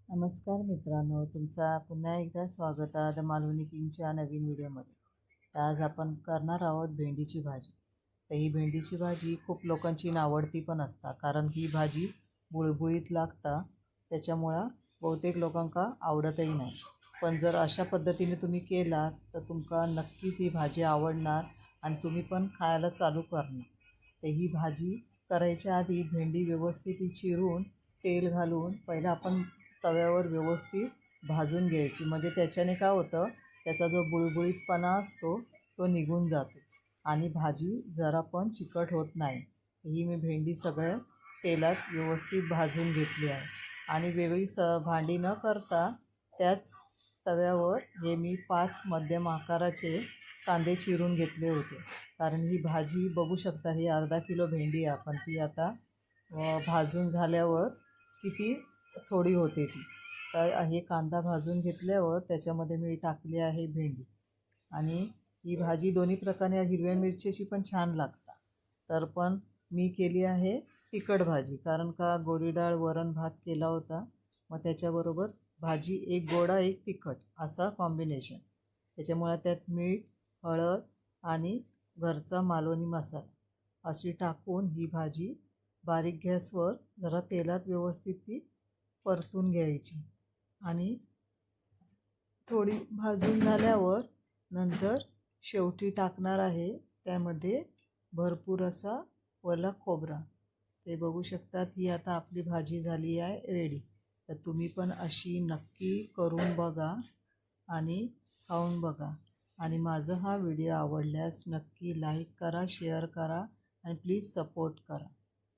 नमस्कार मित्रांनो, तुमचा पुन्हा एकदा स्वागत आहे द मालवणी किंगच्या नवीन व्हिडिओमध्ये. तर आज आपण करणार आहोत भेंडीची भाजी. तर ही भेंडीची भाजी खूप लोकांची आवडती पण असता, कारण ही भाजी बुळबुळीत लागता, त्याच्यामुळं बहुतेक लोकांका आवडतही नाही. पण जर अशा पद्धतीने तुम्ही केला तर तुमका नक्कीच ही भाजी आवडणार आणि तुम्ही पण खायला चालू करणार. तर ही भाजी करायच्या आधी भेंडी व्यवस्थित चिरून तेल घालून पहिला आपण तव्यावर व्यवस्थित भाजून घ्यायची, म्हणजे त्याच्याने काय होतं, त्याचा जो बुळबुळीतपणा असतो तो निघून जातो आणि भाजी जरा पण चिकट होत नाही. ही मी भेंडी सगळ्या तेलात व्यवस्थित भाजून घेतली आहे आणि वेगळी भांडी न करता त्याच तव्यावर हे मी 5 मध्यम आकाराचे कांदे चिरून घेतले होते. कारण ही भाजी बघू शकता, ही अर्धा किलो भेंडी आहे, आपण ती आता भाजून झाल्यावर किती थोडी होते ती. तर हे कांदा भाजून घेतल्यावर त्याच्यामध्ये मी टाकली आहे भेंडी. आणि ही भाजी दोन्ही प्रकारे हिरव्या मिरचीची पण छान लागतात. तर पण मी केली आहे तिखट भाजी, कारण का गोडी डाळ वरण भात केला होता, मग त्याच्याबरोबर भाजी एक गोडा एक तिखट असा कॉम्बिनेशन. त्याच्यामुळे त्यात मीठ, हळद आणि घरचा मालवणी मसाला अशी टाकून ही भाजी बारीक गॅसवर जरा तेलात व्यवस्थित ती परतून घ्यायची. आणि थोडी भाजून झाल्यावर नंतर शेवटी टाकणार आहे त्यामध्ये भरपूर असा ओला खोबरा. ते बघू शकतात, ही आता आपली भाजी झाली आहे रेडी. तर तुम्ही पण अशी नक्की करून बघा आणि खाऊन बघा. आणि माझा हा व्हिडिओ आवडल्यास नक्की लाईक करा, शेअर करा आणि प्लीज सपोर्ट करा.